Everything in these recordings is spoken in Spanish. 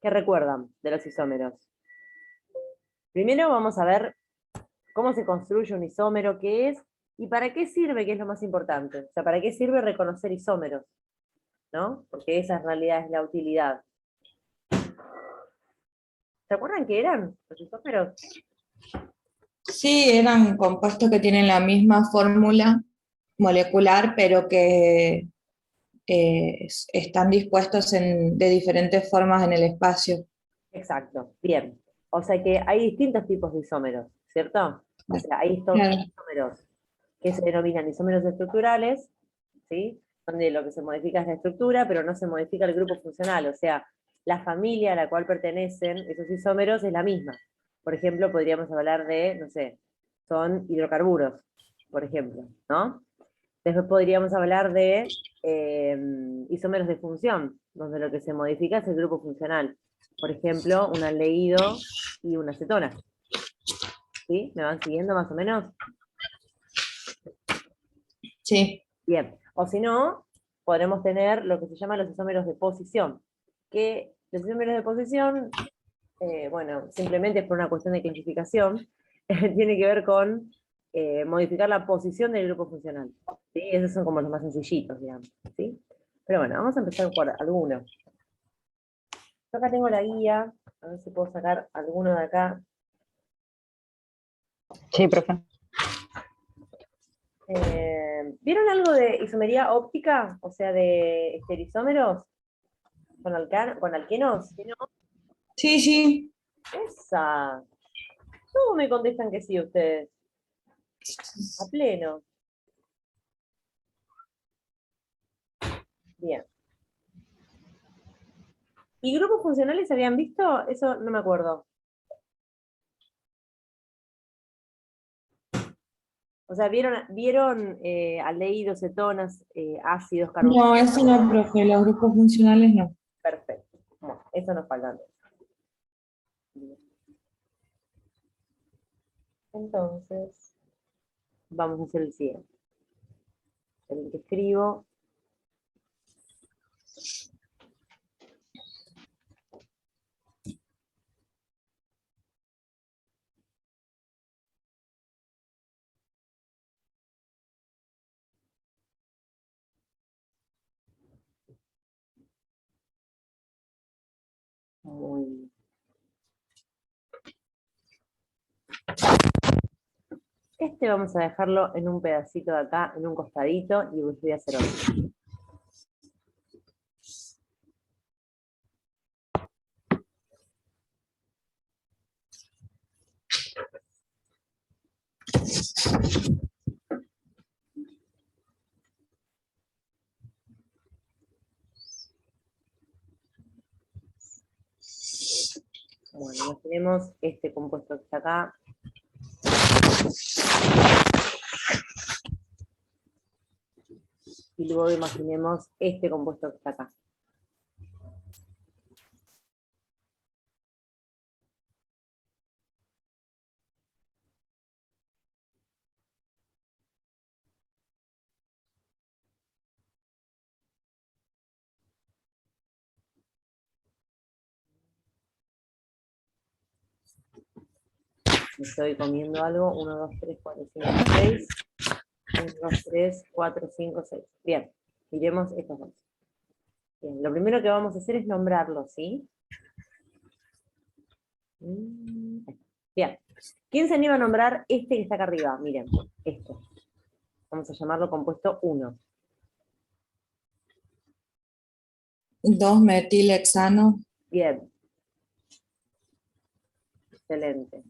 ¿Qué recuerdan de los isómeros? Primero vamos a ver cómo se construye un isómero, qué es, y para qué sirve, que es lo más importante. O sea, para qué sirve reconocer isómeros, ¿no? Porque esa en realidad es la utilidad. ¿Se acuerdan qué eran los isómeros? Sí, eran compuestos que tienen la misma fórmula molecular, pero que están dispuestos de diferentes formas en el espacio. Exacto, bien. O sea que hay distintos tipos de isómeros, ¿cierto? O sea, hay estos Claro, isómeros que se denominan isómeros estructurales, ¿sí? Donde lo que se modifica es la estructura, pero no se modifica el grupo funcional. O sea, la familia a la cual pertenecen esos isómeros es la misma. Por ejemplo, podríamos hablar de, no sé, son hidrocarburos, por ejemplo, ¿no? Después podríamos hablar de isómeros de función, donde lo que se modifica es el grupo funcional. Por ejemplo, un aldehído y una acetona. ¿Sí? ¿Me van siguiendo más o menos? sí. Bien. O si no, podremos tener lo que se llama los isómeros de posición. Que los isómeros de posición, bueno, simplemente es por una cuestión de clasificación, tiene que ver con modificar la posición del grupo funcional. ¿Sí? Esos son como los más sencillitos, digamos. ¿Sí? Pero bueno, vamos a empezar por algunos. Yo acá tengo la guía, a ver si puedo sacar alguno de acá. Sí, profe. ¿Vieron algo de isomería óptica? O sea, de estereoisómeros con alquenos. Sí, sí. Esa. ¿Cómo me contestan que sí ustedes? A pleno. Bien. ¿Y grupos funcionales habían visto? Eso no me acuerdo. O sea, ¿vieron aldehídos, cetonas, ácidos, No, carboxílicos? eso no, profe, los grupos funcionales no. Perfecto. Bueno, eso nos falta. Bien. Entonces, vamos a hacer el siguiente. El que escribo. Muy bien. Este vamos a dejarlo en un pedacito de acá, en un costadito, y voy a hacer otro. Bueno, imaginemos este compuesto que está acá. Y luego imaginemos este compuesto que está acá. Me estoy comiendo algo. 1, 2, 3, 4, 5, 6. 1, 2, 3, 4, 5, 6. Bien, miremos estos dos. Bien, lo primero que vamos a hacer es nombrarlos, ¿sí? Bien. ¿Quién se anima a nombrar este que está acá arriba? Miren, este. Vamos a llamarlo compuesto 1. 2-metilhexano. Bien. Excelente.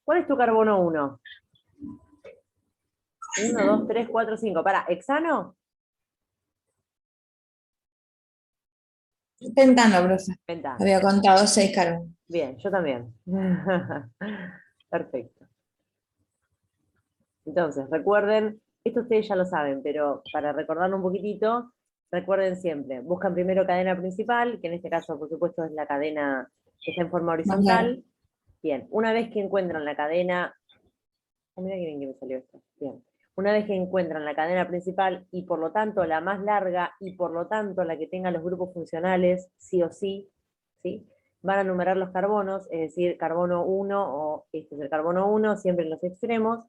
¿Cuál es tu carbono 1? 1, 2, 3, 4, 5. Para, ¿hexano? Pentano, profe. Pentano. Había contado 6 carbonos. Bien, yo también. Perfecto. Entonces, recuerden, esto ustedes ya lo saben, pero para recordarlo un poquitito, recuerden siempre, buscan primero cadena principal, que en este caso, por supuesto, es la cadena que está en forma Más largo. horizontal. Bien, una vez que encuentran la cadena, oh, mira qué bien que me salió esto. Bien. Una vez que encuentran la cadena principal y por lo tanto la más larga y por lo tanto la que tenga los grupos funcionales, sí o sí, ¿sí? Van a numerar los carbonos, es decir, carbono 1 o este es el carbono 1, siempre en los extremos.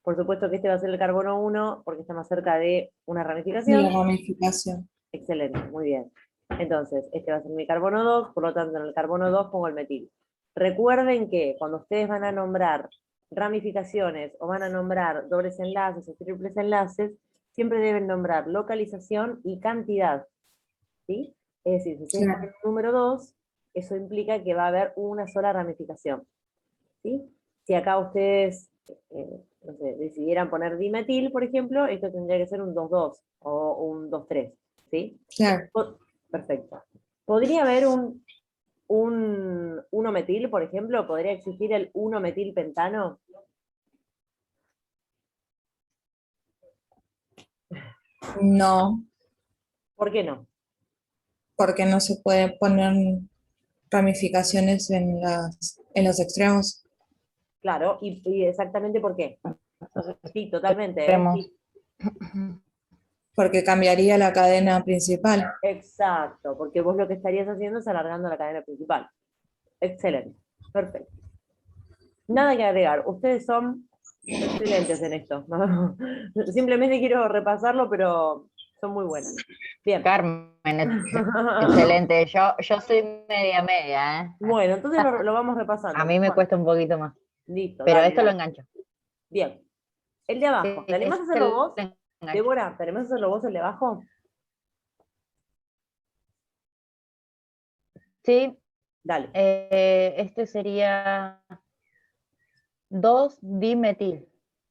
Por supuesto que este va a ser el carbono 1 porque está más cerca de una De ramificación. la ramificación. Excelente, muy bien. Entonces, este va a ser mi carbono 2, por lo tanto en el carbono 2 pongo el metil. Recuerden que cuando ustedes van a nombrar ramificaciones o van a nombrar dobles enlaces o triples enlaces, siempre deben nombrar localización y cantidad, ¿sí? Es decir, si ustedes Claro. ponen un número 2, eso implica que va a haber una sola ramificación, ¿sí? Si acá ustedes no sé, decidieran poner dimetil, por ejemplo, esto tendría que ser un 2,2 o un 2,3, ¿sí? Claro. Perfecto. ¿Podría haber un 1-metil, por ejemplo? ¿Podría existir el 1-metilpentano? No, ¿Por qué no? porque no se puede poner ramificaciones en los extremos. Claro, y exactamente por qué. Sí, totalmente, ¿eh? Extremos. Sí, Porque cambiaría la cadena principal. exacto, porque vos lo que estarías haciendo es alargando la cadena principal. Excelente, perfecto. Nada que agregar, ustedes son excelentes en esto. Simplemente quiero repasarlo, pero son muy buenas. Bien. Carmen, excelente. Yo soy media media, ¿eh? Bueno, entonces lo vamos repasando. A mí me Bueno, cuesta un poquito más. listo, Pero dale, esto lo dale. engancho. Bien. El de abajo, ¿te animás a Este hacerlo lo vos? engancho. Débora, ¿te animás a hacerlo vos el de abajo? Sí, Dale. este sería 2-dimetil,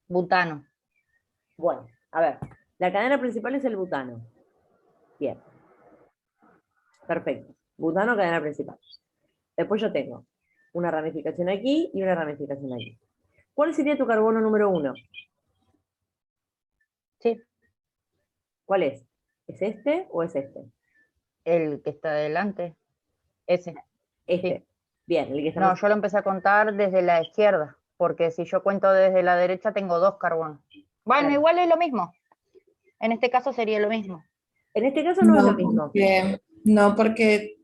butano. Bueno, a ver. La cadena principal es el butano. Bien. Perfecto. Butano, cadena principal. Después yo tengo una ramificación aquí y una ramificación aquí. ¿Cuál sería tu carbono número 1? Sí, ¿Cuál es? ¿Es este o es este? el que está adelante. Ese. Este. Sí. Bien, el que está No, más... yo lo empecé a contar desde la izquierda, porque si yo cuento desde la derecha tengo 2 carbonos. Bueno, Claro. igual es lo mismo. En este caso sería lo mismo. En este caso no es lo mismo. No, porque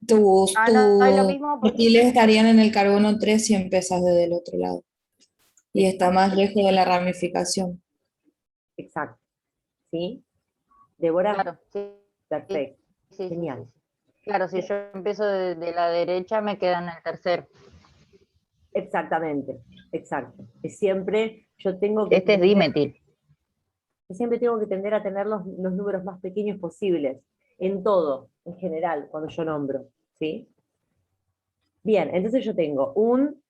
tus No es lo mismo porque... metiles estarían en el carbono 3 si empiezas desde el otro lado. Y está más lejos de la ramificación. Exacto. ¿Sí? Débora, Claro, sí, sí, perfecto. sí, sí, Genial. sí. Claro, si yo empiezo de la derecha me queda en el tercero. Exactamente, exacto. Es siempre yo tengo que Este es tender, dimetil. yo siempre tengo que tender a tener los números más pequeños posibles, en todo, en general, cuando yo nombro, ¿sí? Bien, entonces yo tengo un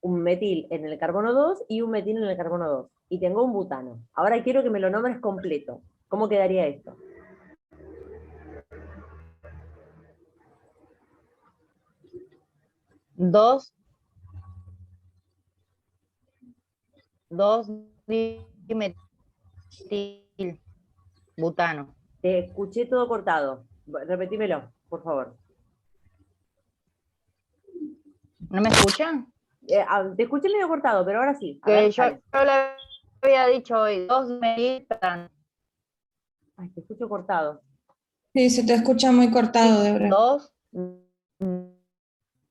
metil en el carbono 2 y un metil en el carbono 2. Y tengo un butano. Ahora quiero que me lo nombres completo. ¿Cómo quedaría esto? Dos, dos dimetil, butano. Te escuché todo cortado. Repetímelo, por favor. ¿No me escuchan? Te escuché medio cortado, pero ahora sí. A ver, Que dale. yo le había dicho hoy, 2 dimetil, butano. Ay, te escucho cortado. Sí, se te escucha muy cortado, Sí, Débora. 2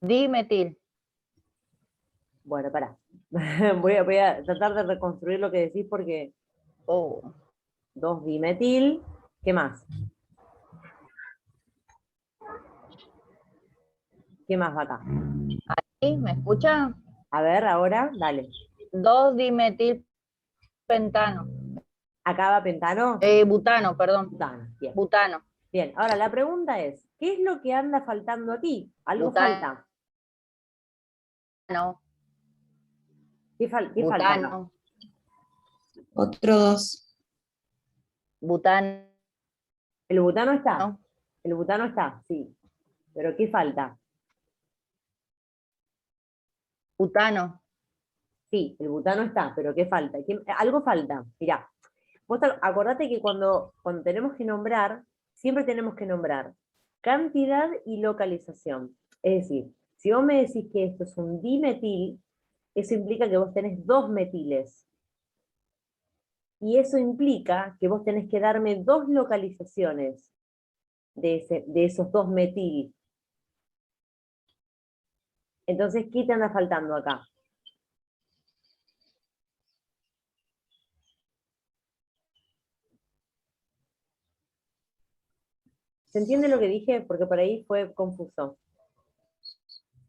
dimetil. bueno, pará. Voy a tratar de reconstruir lo que decís porque Oh. 2-dimetil. ¿Qué más? ¿Qué más va acá? ¿Sí? ¿Me escuchan? A ver, ahora, dale. 2 dimetil pentano. ¿Acá va pentano? Butano, perdón. Butano, bien. Butano. Bien, ahora la pregunta es, ¿qué es lo que anda faltando aquí? Algo Butano. falta. ¿Qué falta acá? Butano. Otro 2. Butano. El butano está. El butano está, sí. Pero ¿qué falta? Butano. Sí, el butano está, pero ¿qué falta? Algo falta. Mirá, vos acordate que cuando tenemos que nombrar, siempre tenemos que nombrar cantidad y localización. Es decir, si vos me decís que esto es un dimetil, eso implica que vos tenés 2 metiles. Y eso implica que vos tenés que darme 2 localizaciones de esos 2 metil. Entonces, ¿qué te anda faltando acá? ¿Se entiende lo que dije? Porque por ahí fue confuso.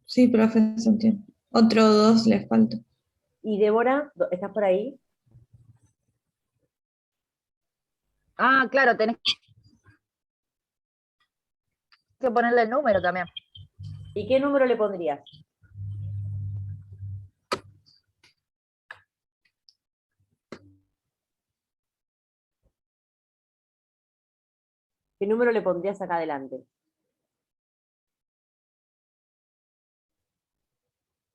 Sí, profe, se entiende. Otro 2 le falta. Y Débora, ¿estás por ahí? Ah, claro, tenés que ponerle el número también. ¿Y qué número le pondrías? ¿Qué número le pondrías acá adelante?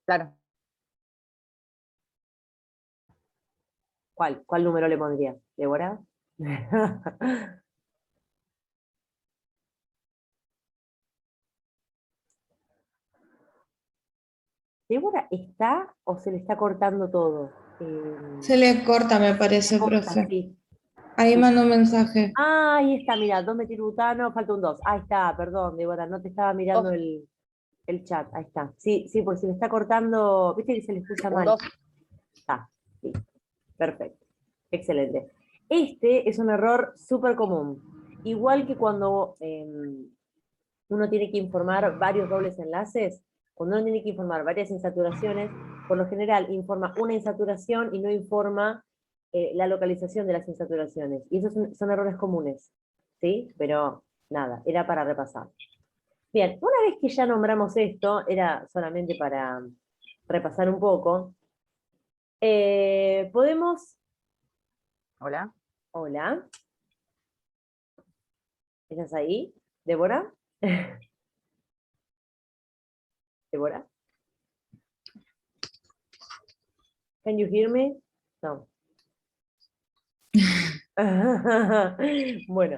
Claro. ¿Cuál número le pondrías? ¿Débora? ¿Débora está o se le está cortando todo? Se le corta, me parece, Corta, profe. sí. Ahí mandó un mensaje. Ah, ahí está, mira, 2-metilbutano, falta un 2. Ahí está, perdón, Débora, no te estaba mirando Dos, el chat. Ahí está. Sí, sí, porque se le está cortando, viste que se le escucha un mal. 2. Está, sí, perfecto. Excelente. Este es un error súper común. Igual que cuando uno tiene que informar varios dobles enlaces, cuando uno tiene que informar varias insaturaciones, por lo general informa una insaturación y no informa la localización de las insaturaciones. Y esos son errores comunes, ¿sí? Pero nada, era para repasar. Bien, una vez que ya nombramos esto, era solamente para repasar un poco, podemos... Hola. Hola, ¿estás ahí? ¿Débora? ¿Débora? Can you hear me? No. Bueno,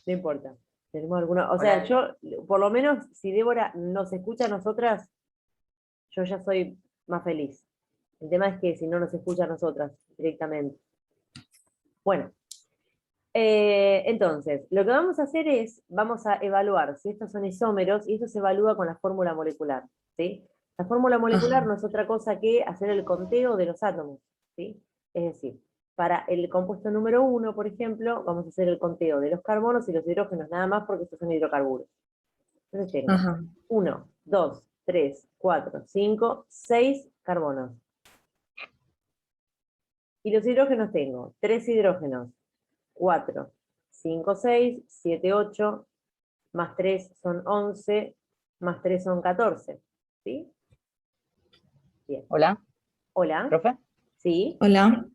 no importa. Tenemos alguna, o sea, Hola. yo, por lo menos, si Débora nos escucha a nosotras, yo ya soy más feliz. El tema es que si no nos escucha a nosotras directamente. Bueno, entonces, lo que vamos a hacer es, vamos a evaluar si estos son isómeros, y esto se evalúa con la fórmula molecular, ¿sí? La fórmula molecular Ajá. no es otra cosa que hacer el conteo de los átomos, ¿sí? Es decir, para el compuesto número 1, por ejemplo, vamos a hacer el conteo de los carbonos y los hidrógenos nada más porque estos son hidrocarburos. Entonces tengo Ajá. 1, 2, 3, 4, 5, 6 carbonos. Y los hidrógenos tengo 3 hidrógenos, 4, 5, 6, 7, 8, más 3 son 11, más 3 son 14. ¿Sí? Bien. Hola, Hola. profe. ¿Sí? Hola.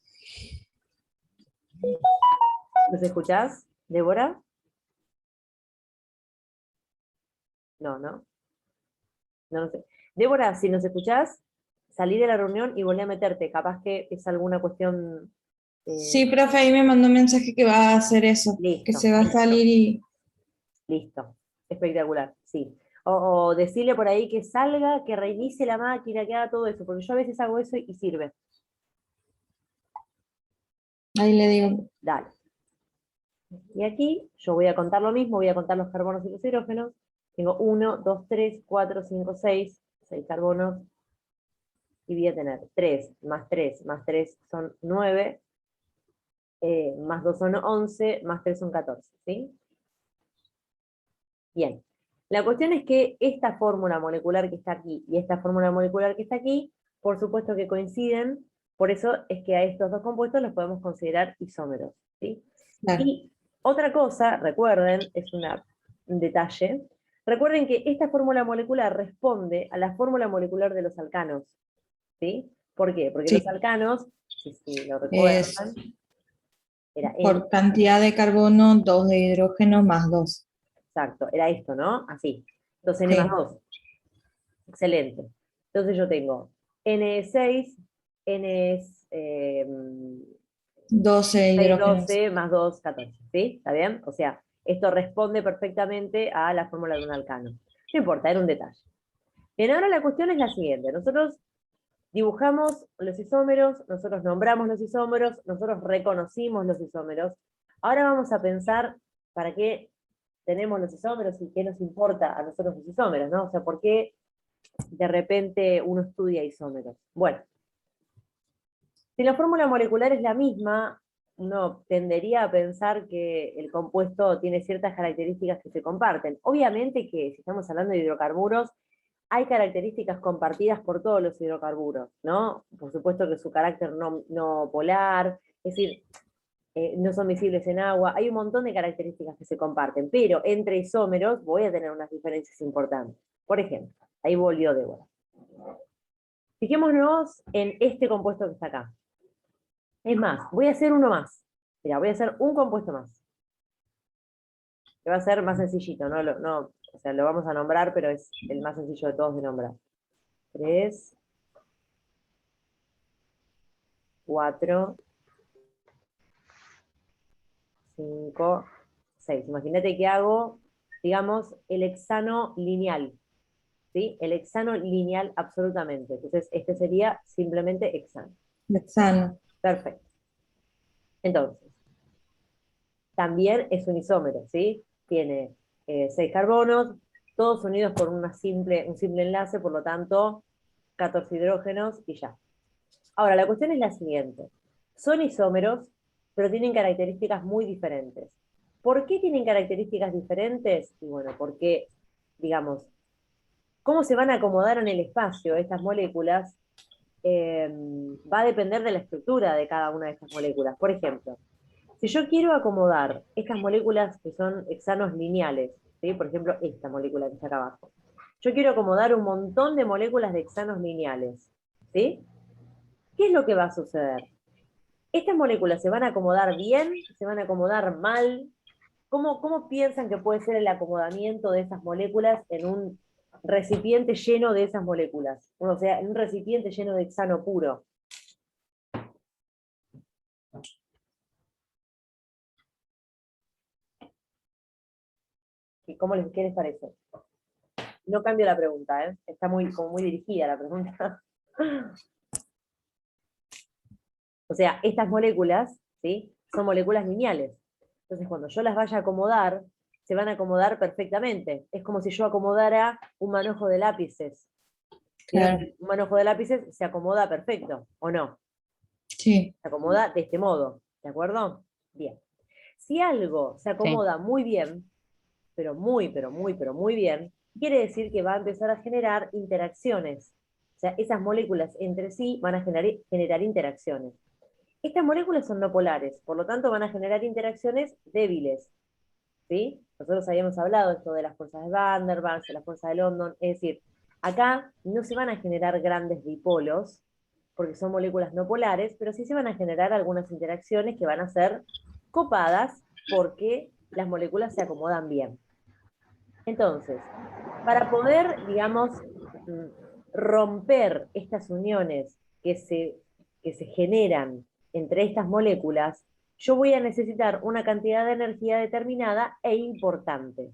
¿Nos escuchás, Débora? No, no. No lo sé. Débora, si nos escuchás, salí de la reunión y volví a meterte. Capaz que es alguna cuestión. Sí, profe, ahí me mandó un mensaje que va a hacer eso, que Listo, se va a salir y... listo. Espectacular, sí. O decirle por ahí que salga, que reinicie la máquina, que haga todo eso, porque yo a veces hago eso y sirve. Ahí le digo. Dale. Y aquí yo voy a contar lo mismo, voy a contar los carbonos y los hidrógenos. Tengo 1, 2, 3, 4, 5, 6, 6 carbonos. Y voy a tener 3 más 3 más 3 son 9, más 2 son 11, más 3 son 14. ¿Sí? Bien. La cuestión es que esta fórmula molecular que está aquí y esta fórmula molecular que está aquí, por supuesto que coinciden, por eso es que a estos dos compuestos los podemos considerar isómeros. ¿Sí? Claro. Y otra cosa, recuerden, es un detalle, recuerden que esta fórmula molecular responde a la fórmula molecular de los alcanos. ¿Sí? ¿Por qué? Porque los Sí. alcanos, si lo Es recuerdan, era por cantidad de carbono, 2 de hidrógeno más 2. exacto, era esto, ¿no? Así. 2N más Sí. 2. Excelente. Entonces yo tengo N6, N es 12 6, hidrógenos. 12 más 2, 14. ¿Sí? ¿Está bien? O sea, esto responde perfectamente a la fórmula de un alcano. No importa, era un detalle. Bien, ahora la cuestión es la siguiente. Nosotros Dibujamos los isómeros, nosotros nombramos los isómeros, nosotros reconocimos los isómeros. Ahora vamos a pensar para qué tenemos los isómeros y qué nos importa a nosotros los isómeros, ¿no? O sea, ¿por qué de repente uno estudia isómeros? Bueno, si la fórmula molecular es la misma, uno tendería a pensar que el compuesto tiene ciertas características que se comparten. Obviamente que si estamos hablando de hidrocarburos, hay características compartidas por todos los hidrocarburos, ¿no? Por supuesto que su carácter no polar, es decir, no son miscibles en agua, hay un montón de características que se comparten, pero entre isómeros voy a tener unas diferencias importantes. Por ejemplo, ahí volvió Débora. Fijémonos en este compuesto que está acá. Es más, voy a hacer uno más. Mira, voy a hacer un compuesto más. Que va a ser más sencillito, o sea, lo vamos a nombrar, pero es el más sencillo de todos de nombrar. 3, 4, 5, 6. Imagínate que hago, digamos, el hexano lineal. ¿Sí? El hexano lineal absolutamente. Entonces, este sería simplemente hexano. Hexano. Perfecto. Entonces, también es un isómero, ¿sí? Tiene 6 carbonos, todos unidos por un simple enlace, por lo tanto, 14 hidrógenos y ya. Ahora, la cuestión es la siguiente. Son isómeros, pero tienen características muy diferentes. ¿Por qué tienen características diferentes? Y bueno, porque, digamos, cómo se van a acomodar en el espacio estas moléculas va a depender de la estructura de cada una de estas moléculas. Por ejemplo, si yo quiero acomodar estas moléculas que son hexanos lineales, ¿sí? Por ejemplo, esta molécula que está acá abajo, yo quiero acomodar un montón de moléculas de hexanos lineales, ¿sí? ¿Qué es lo que va a suceder? ¿Estas moléculas se van a acomodar bien? ¿Se van a acomodar mal? ¿Cómo piensan que puede ser el acomodamiento de esas moléculas en un recipiente lleno de esas moléculas? O sea, en un recipiente lleno de hexano puro. ¿Qué les parece? No cambio la pregunta, ¿eh? Está como muy dirigida la pregunta. O sea, estas moléculas, ¿sí? Son moléculas lineales. Entonces, cuando yo las vaya a acomodar, se van a acomodar perfectamente. Es como si yo acomodara un manojo de lápices. Claro. Un manojo de lápices se acomoda perfecto, ¿o no? Sí. Se acomoda de este modo, ¿de acuerdo? Bien. Si algo se acomoda muy bien, pero muy bien, quiere decir que va a empezar a generar interacciones. O sea, esas moléculas entre sí van a generar interacciones. Estas moléculas son no polares, por lo tanto van a generar interacciones débiles. ¿Sí? Nosotros habíamos hablado esto de las fuerzas de Van der Waals, de las fuerzas de London, es decir, acá no se van a generar grandes dipolos, porque son moléculas no polares, pero sí se van a generar algunas interacciones que van a ser copadas porque las moléculas se acomodan bien. Entonces, para poder, digamos, romper estas uniones que se generan entre estas moléculas, yo voy a necesitar una cantidad de energía determinada e importante.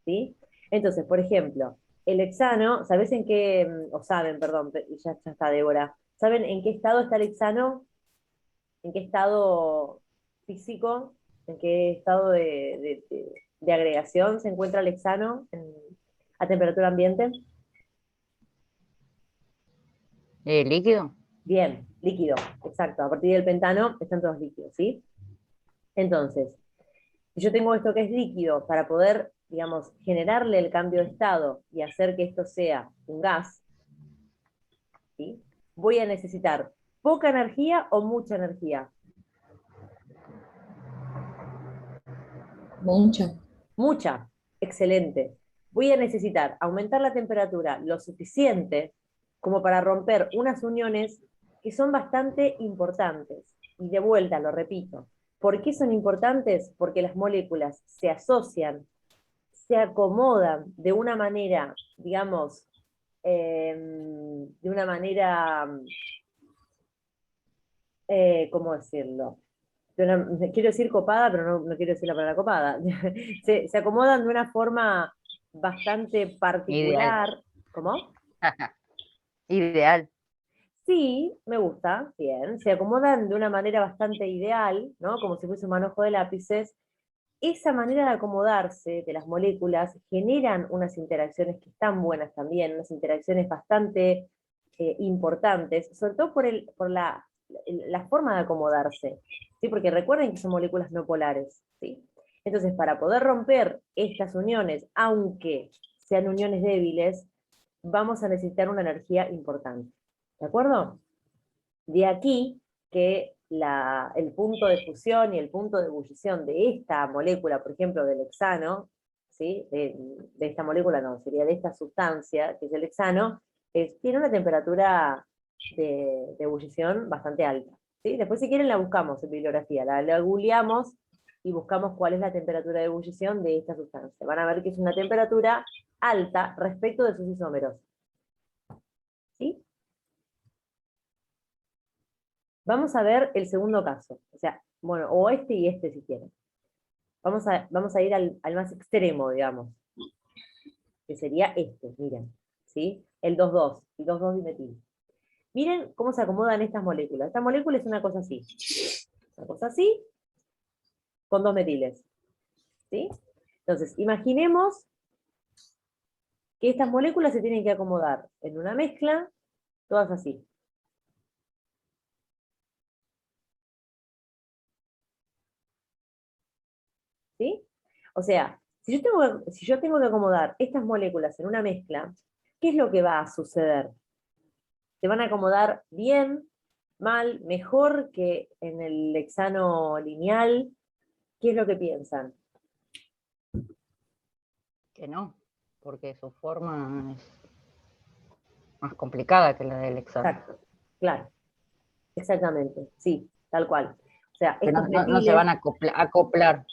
¿Sí? Entonces, por ejemplo, el hexano, ¿sabes en qué, o saben, perdón, ya está Débora, ¿saben en qué estado está el hexano? ¿En qué estado físico? ¿En qué estado de agregación se encuentra el hexano a temperatura ambiente? ¿Líquido? Bien, líquido, exacto. A partir del pentano están todos líquidos, ¿sí? Entonces, si yo tengo esto que es líquido, para poder, digamos, generarle el cambio de estado y hacer que esto sea un gas, ¿sí? Voy a necesitar poca energía o mucha energía. Mucho. Mucha, excelente. Voy a necesitar aumentar la temperatura lo suficiente como para romper unas uniones que son bastante importantes. Y de vuelta, lo repito. ¿Por qué son importantes? Porque las moléculas se asocian, se acomodan de una manera, digamos, de una manera, ¿cómo decirlo? Quiero decir copada, pero no quiero decir la palabra copada. Se acomodan de una forma bastante Ideal. particular. ¿Cómo? Ideal. Sí, me gusta, bien. Se acomodan de una manera bastante ideal, ¿no? Como si fuese un manojo de lápices. Esa manera de acomodarse de las moléculas generan unas interacciones que están buenas también, unas interacciones bastante importantes, sobre todo por la forma de acomodarse, ¿sí? Porque recuerden que son moléculas no polares, ¿sí? Entonces, para poder romper estas uniones, aunque sean uniones débiles, vamos a necesitar una energía importante, ¿de acuerdo? De aquí que el punto de fusión y el punto de ebullición de esta molécula, por ejemplo, del hexano, ¿sí? De esta molécula no, sería de esta sustancia, que es el hexano, tiene una temperatura de ebullición bastante alta, ¿sí? Después si quieren la buscamos en bibliografía, la googleamos y buscamos cuál es la temperatura de ebullición de esta sustancia. Van a ver que es una temperatura alta respecto de sus isómeros, ¿sí? Vamos a ver el segundo caso, o sea, bueno, o este y este si quieren. Vamos a ir al más extremo, digamos, que sería este, miren, ¿sí? El 2,2, el 2,2-dimetil. Miren cómo se acomodan estas moléculas. Esta molécula es una cosa así, con 2 metiles, ¿sí? Entonces, imaginemos que estas moléculas se tienen que acomodar en una mezcla, todas así. ¿Sí? O sea, si yo tengo que acomodar estas moléculas en una mezcla, ¿qué es lo que va a suceder? ¿Se van a acomodar bien, mal, mejor que en el hexano lineal? ¿Qué es lo que piensan? Que no, porque su forma es más complicada que la del hexano. Exacto, claro, exactamente, sí, tal cual. O sea, Que estos no se metiles, van a acoplar.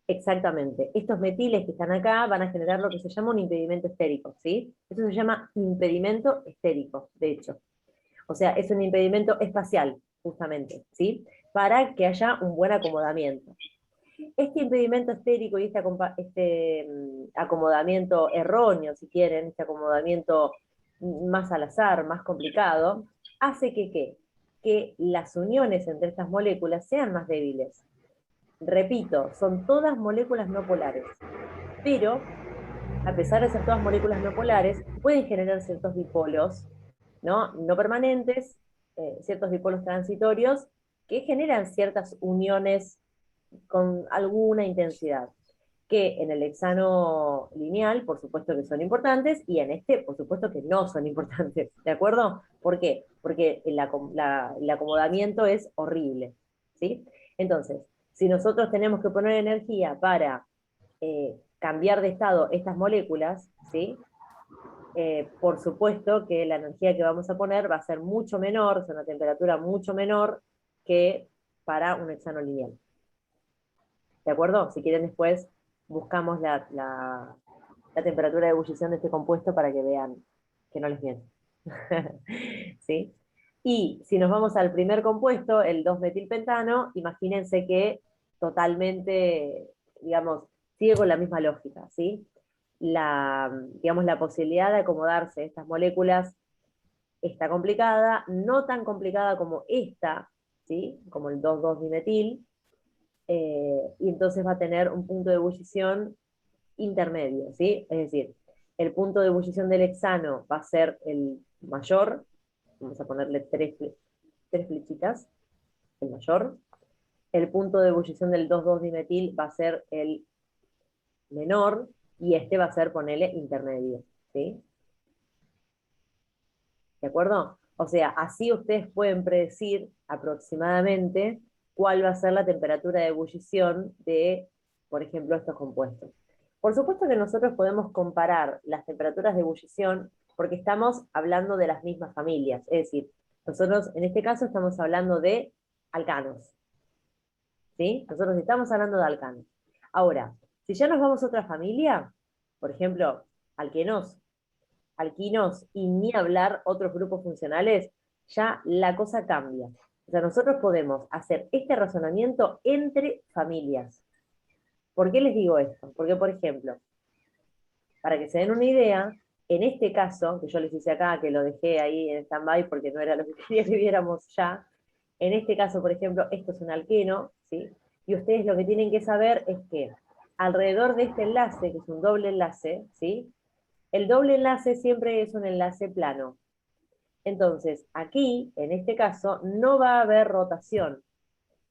exactamente, estos metiles que están acá van a generar lo que se llama un impedimento estérico, ¿sí? Eso se llama impedimento estérico, de hecho. O sea, es un impedimento espacial, justamente, ¿sí? Para que haya un buen acomodamiento. Este impedimento estérico y este acomodamiento erróneo, si quieren, este acomodamiento más al azar, más complicado, hace que, ¿qué? Que las uniones entre estas moléculas sean más débiles. Repito, son todas moléculas no polares, pero a pesar de ser todas moléculas no polares, pueden generar ciertos dipolos, no permanentes, ciertos dipolos transitorios, que generan ciertas uniones con alguna intensidad, que en el hexano lineal, por supuesto que son importantes, y en este, por supuesto que no son importantes, ¿de acuerdo? ¿Por qué? Porque el acomodamiento es horrible, ¿sí? Entonces, si nosotros tenemos que poner energía para cambiar de estado estas moléculas, ¿sí? Por supuesto que la energía que vamos a poner va a ser mucho menor, es una temperatura mucho menor que para un hexano lineal. ¿De acuerdo? Si quieren después buscamos la temperatura de ebullición de este compuesto para que vean que no les miento. ¿Sí? Y si nos vamos al primer compuesto, el 2-metilpentano, imagínense que totalmente, digamos, sigue con la misma lógica, ¿sí? Digamos, la posibilidad de acomodarse estas moléculas está complicada, no tan complicada como esta, ¿sí? Como el 2,2-dimetil, y entonces va a tener un punto de ebullición intermedio, ¿sí? Es decir, el punto de ebullición del hexano va a ser el mayor, vamos a ponerle tres flechitas, el mayor. El punto de ebullición del 2,2-dimetil va a ser el menor, y este va a ser, ponele, intermedio, ¿sí? ¿De acuerdo? O sea, así ustedes pueden predecir aproximadamente cuál va a ser la temperatura de ebullición de, por ejemplo, estos compuestos. Por supuesto que nosotros podemos comparar las temperaturas de ebullición porque estamos hablando de las mismas familias. Es decir, nosotros en este caso estamos hablando de alcanos, ¿sí? Nosotros estamos hablando de alcanos. Ahora, si ya nos vamos a otra familia, por ejemplo, alquinos y ni hablar otros grupos funcionales, ya la cosa cambia. O sea, nosotros podemos hacer este razonamiento entre familias. ¿Por qué les digo esto? Porque, por ejemplo, para que se den una idea, En este caso, que yo les hice acá, que lo dejé ahí en stand-by porque no era lo que quería que viéramos ya, en este caso, por ejemplo, esto es un alqueno, ¿sí? Y ustedes lo que tienen que saber es que alrededor de este enlace, que es un doble enlace, ¿sí? El doble enlace siempre es un enlace plano. Entonces, aquí, en este caso, no va a haber rotación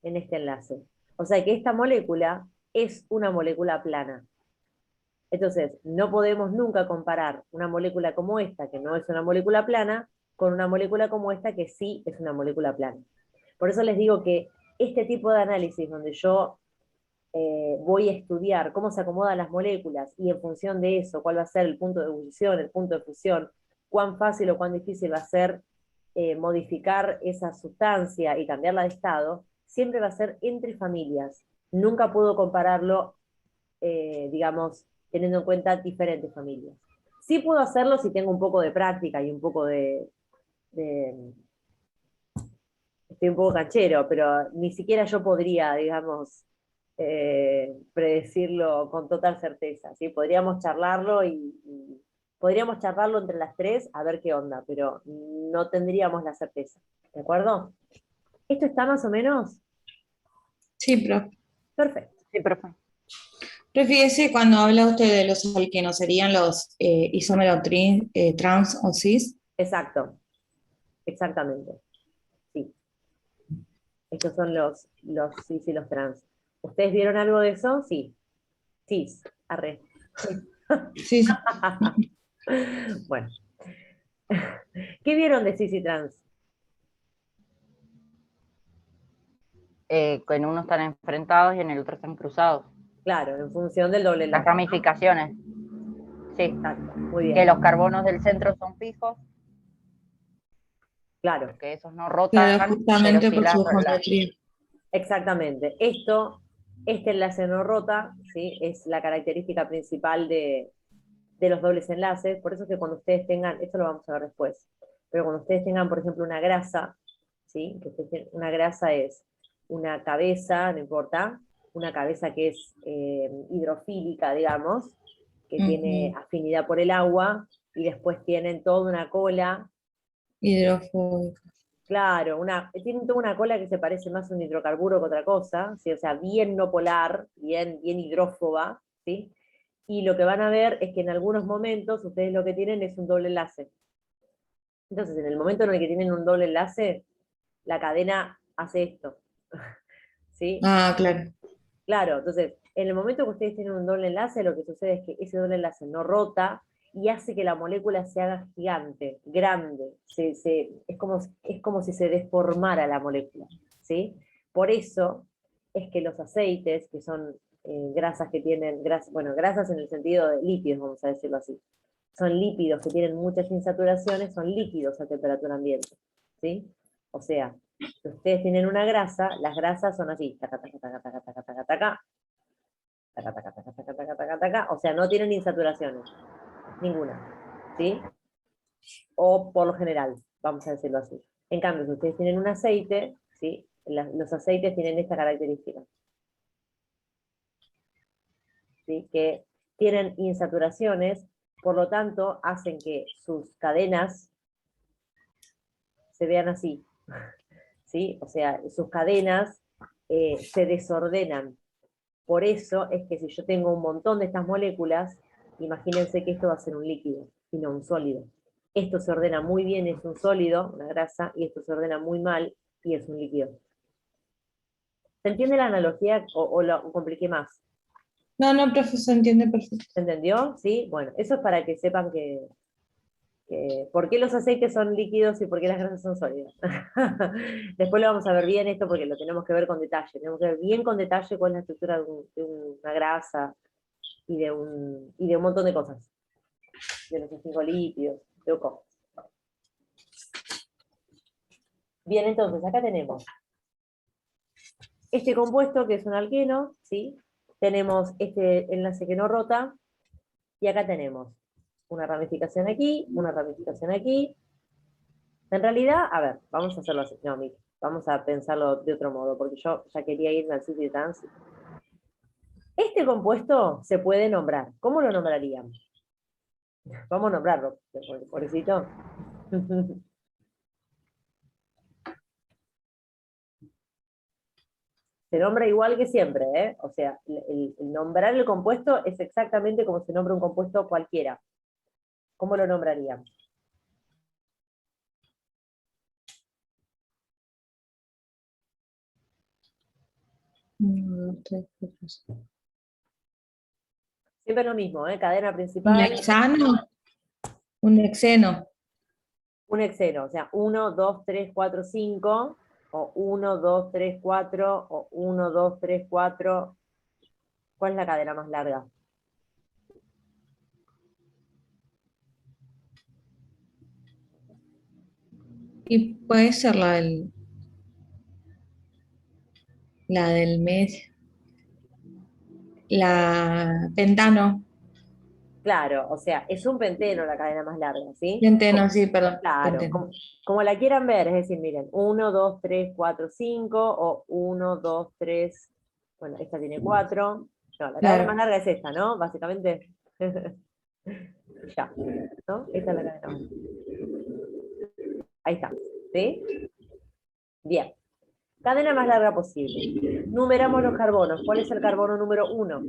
en este enlace. O sea que esta molécula es una molécula plana. Entonces, no podemos nunca comparar una molécula como esta, que no es una molécula plana, con una molécula como esta, que sí es una molécula plana. Por eso les digo que este tipo de análisis, donde yo voy a estudiar cómo se acomodan las moléculas y en función de eso, cuál va a ser el punto de ebullición, el punto de fusión, cuán fácil o cuán difícil va a ser modificar esa sustancia y cambiarla de estado, siempre va a ser entre familias. Nunca puedo compararlo, digamos, teniendo en cuenta diferentes familias. Sí puedo hacerlo si tengo un poco de práctica y un poco de estoy un poco canchero, pero ni siquiera yo podría, digamos, predecirlo con total certeza, ¿sí? Podríamos charlarlo y podríamos charlarlo entre las tres a ver qué onda, pero no tendríamos la certeza, ¿de acuerdo? ¿Esto está más o menos? Sí, profe. Perfecto. Sí, profe. Profe, ese cuando habla usted de los alquenos, ¿serían los isómeros trans o cis? Exacto, exactamente, sí. Estos son los cis y los trans. ¿Ustedes vieron algo de eso? Sí. Cis, arre. Sí, sí. Bueno. ¿Qué vieron de cis y trans? En uno están enfrentados y en el otro están cruzados. Claro, en función del doble Las enlace, ¿no? ramificaciones. Sí. Exacto, muy Que bien. los carbonos del centro son fijos, Claro, que esos no Claro, rotan, pero justamente sí por su geometría. exactamente. Este enlace no rota, ¿sí? Es la característica principal de los dobles enlaces. Por eso es que cuando ustedes tengan, esto lo vamos a ver después, pero cuando ustedes tengan, por ejemplo, una grasa, ¿sí? Una grasa es una cabeza, no importa, una cabeza que es hidrofílica, digamos, que tiene afinidad por el agua, y después tienen toda una cola. Hidrofóbico. Claro, tienen toda una cola que se parece más a un hidrocarburo que otra cosa, ¿sí? O sea, bien no polar, bien hidrófoba, ¿sí? Y lo que van a ver es que en algunos momentos ustedes lo que tienen es un doble enlace. Entonces, en el momento en el que tienen un doble enlace, la cadena hace esto, ¿sí? Ah, claro. Claro, entonces, en el momento que ustedes tienen un doble enlace, lo que sucede es que ese doble enlace no rota y hace que la molécula se haga gigante, grande. Es como si se deformara la molécula, ¿sí? Por eso es que los aceites, que son grasas que tienen, bueno, grasas en el sentido de lípidos, vamos a decirlo así, son lípidos que tienen muchas insaturaciones, son líquidos a temperatura ambiente, ¿sí? O sea, si ustedes tienen una grasa, las grasas son así, taca, taca, taca, taca, taca, taca, taca, taca, taca, taca, taca, taca, taca, taca, o sea, no tienen insaturaciones, ninguna, ¿sí? O por lo general, vamos a decirlo así. En cambio, si ustedes tienen un aceite, ¿sí? Los aceites tienen esta característica, ¿sí? Que tienen insaturaciones, por lo tanto, hacen que sus cadenas se vean así, ¿sí? O sea, sus cadenas se desordenan. Por eso es que si yo tengo un montón de estas moléculas, imagínense que esto va a ser un líquido y no un sólido. Esto se ordena muy bien, es un sólido, una grasa, y esto se ordena muy mal y es un líquido. ¿Se entiende la analogía o lo compliqué más? No, no, profe, se entiende perfecto. ¿Se entendió? ¿Sí? Bueno, eso es para que sepan por qué los aceites son líquidos y por qué las grasas son sólidas. Después lo vamos a ver bien esto porque lo tenemos que ver con detalle. Tenemos que ver bien con detalle cuál es la estructura de una grasa y de un montón de cosas. De los fosfolípidos, de cosas. Bien, entonces acá tenemos este compuesto que es un alqueno, ¿sí? Tenemos este enlace que no rota, y acá tenemos una ramificación aquí, una ramificación aquí. En realidad, a ver, vamos a hacerlo así. No, mire, vamos a pensarlo de otro modo, porque yo ya quería irme al cis y trans. Este compuesto se puede nombrar. ¿Cómo lo nombraríamos? Vamos a nombrarlo, pobrecito. Se nombra igual que siempre, ¿eh? O sea, el nombrar el compuesto es exactamente como se nombra un compuesto cualquiera. ¿Cómo lo nombrarían? Uno, dos, tres, cuatro, cinco. Siempre es lo mismo, ¿eh? Cadena ¿Un principal, hexano? Un hexeno. un hexeno, o sea, 1, 2, 3, 4, 5, o 1, 2, 3, 4, o 1, 2, 3, 4. ¿Cuál es la cadena más larga? Y puede ser la del mes, la pentano. Claro, o sea, es un penteno la cadena más larga, ¿sí? Centeno, sí, perdón. Claro, Centeno. como la quieran ver, es decir, miren, 1, 2, 3, 4, 5, o 1, 2, 3, bueno, esta tiene 4. No, la cadena más Claro. larga es esta, ¿no? Básicamente. Ya, ¿no? Esta es la cadena más larga. Ahí está, ¿sí? Bien. Cadena más larga posible. Numeramos los carbonos. ¿Cuál es el carbono número 1?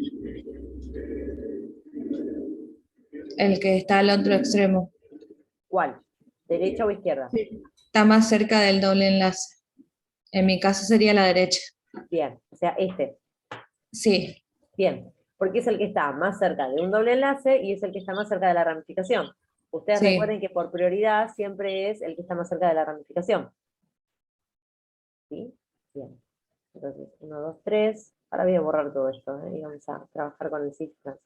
El que está al otro extremo. ¿Cuál? ¿Derecha o izquierda? Está más cerca del doble enlace. En mi caso sería la derecha. Bien, o sea, este. Sí, Bien, porque es el que está más cerca de un doble enlace y es el que está más cerca de la ramificación. Ustedes sí. recuerden que por prioridad siempre es el que está más cerca de la ramificación. ¿Sí? Bien. Entonces, 1, 2, 3. Ahora voy a borrar todo esto, y vamos a trabajar con el cifras.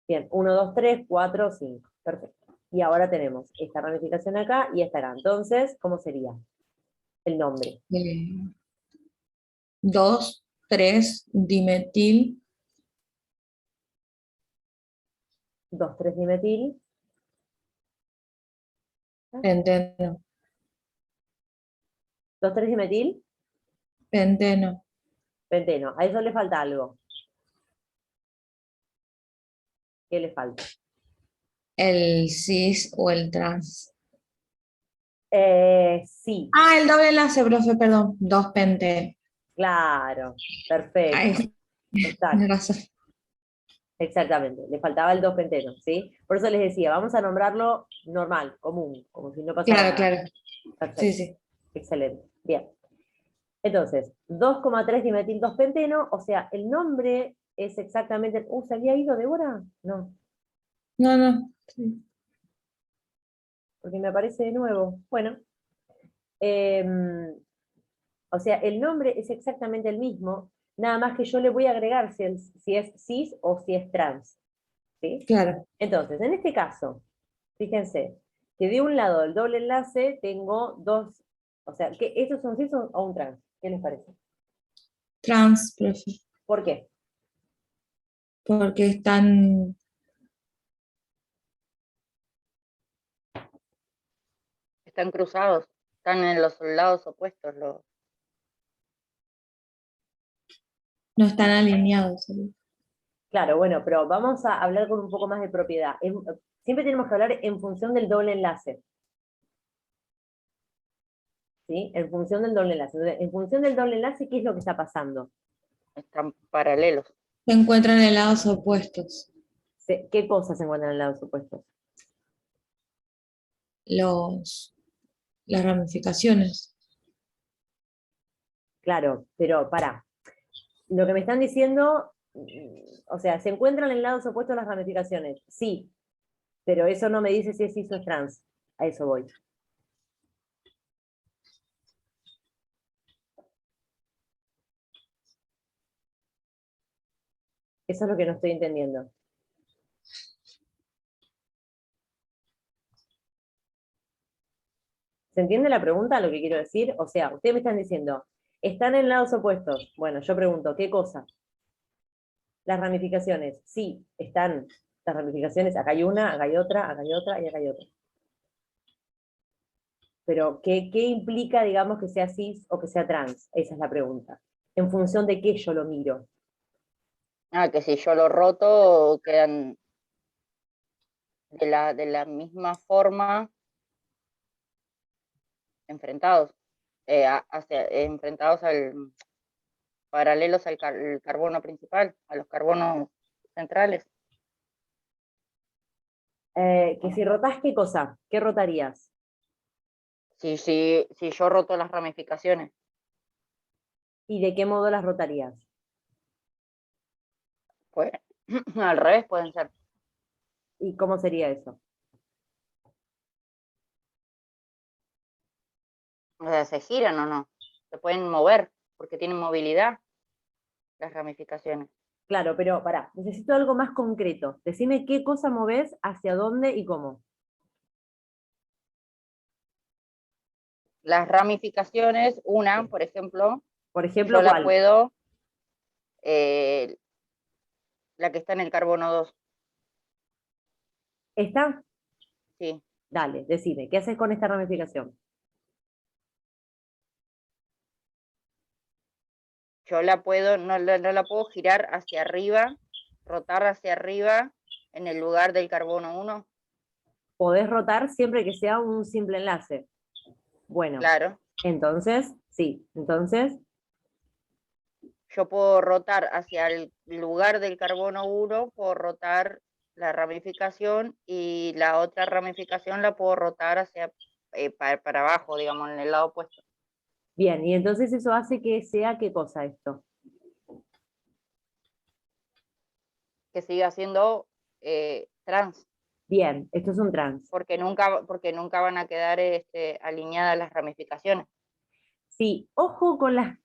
Bien, 1, 2, 3, 4, 5. Perfecto. Y ahora tenemos esta ramificación acá y esta acá. Entonces, ¿cómo sería el nombre? 2, 3, dimetil, 2, 3 dimetil. penteno, 2, 3 dimetil, penteno. penteno. A eso le falta algo. ¿Qué le falta? El cis o el trans. Sí, Ah, el doble enlace, profe, perdón. 2 pente. claro, perfecto, Ay, tienes exacto, razón. exactamente, le faltaba el 2 penteno, ¿sí? Por eso les decía, vamos a nombrarlo normal, común, como si no pasara Claro, nada. claro. Sí, Perfecto, sí. excelente, bien. Entonces, 2,3 dimetil 2 penteno, o sea, el nombre es exactamente, ¿se había ido Débora? No, No, no. Sí. porque me aparece de nuevo. Bueno, o sea, el nombre es exactamente el mismo, nada más que yo le voy a agregar si es cis o si es trans. ¿Sí? Claro. Entonces, en este caso, fíjense que de un lado del doble enlace tengo dos, o sea, que ¿esto es un cis o un trans? ¿Qué les parece? Trans, profe. ¿Por qué? Porque están. Están cruzados, están en los lados opuestos. No están alineados. Claro, bueno, pero vamos a hablar con un poco más de propiedad. Siempre tenemos que hablar en función del doble enlace. ¿Sí? En función del doble enlace. Entonces, en función del doble enlace, ¿qué es lo que está pasando? Están paralelos. Se encuentran en lados opuestos. ¿Qué cosas se encuentran en lados opuestos? Las ramificaciones. Claro, pero para. Lo que me están diciendo, o sea, se encuentran en lados opuestos las ramificaciones. Sí, pero eso no me dice si es cis o es trans. A eso voy. Eso es lo que no estoy entendiendo. ¿Se entiende la pregunta, lo que quiero decir? O sea, ustedes me están diciendo, están en lados opuestos. Bueno, yo pregunto, ¿qué cosa? Las ramificaciones. Sí, están las ramificaciones. Acá hay una, acá hay otra, acá hay otra y acá hay otra. Pero, ¿qué implica, digamos, que sea cis o que sea trans? Esa es la pregunta. ¿En función de qué yo lo miro? Que si yo lo roto, quedan. de la misma forma enfrentados, enfrentados paralelos al carbono principal, a los carbonos centrales. Que si rotás, ¿qué cosa? ¿Qué rotarías? Si yo roto las ramificaciones, ¿Y de qué modo las rotarías? pues al revés pueden ser. ¿Y cómo sería eso? O sea, se giran o no, se pueden mover, porque tienen movilidad las ramificaciones. Claro, pero pará, necesito algo más concreto. Decime qué cosa movés, hacia dónde y cómo. Las ramificaciones, una, por ejemplo, Por ejemplo, yo la ¿cuál? puedo, la que está en el carbono 2, ¿Esta? sí. Dale, decime, ¿qué haces con esta ramificación? Yo la puedo, no la puedo girar hacia arriba, rotar hacia arriba en el lugar del carbono 1, Podés rotar siempre que sea un simple enlace. Bueno, claro. entonces, sí, entonces, Yo puedo rotar hacia el lugar del carbono 1, puedo rotar la ramificación y la otra ramificación la puedo rotar hacia para abajo, digamos, en el lado opuesto. bien, y entonces eso hace que sea ¿qué cosa esto? Que siga siendo trans, Bien, esto es un trans. porque nunca van a quedar alineadas las ramificaciones. Sí, ojo con las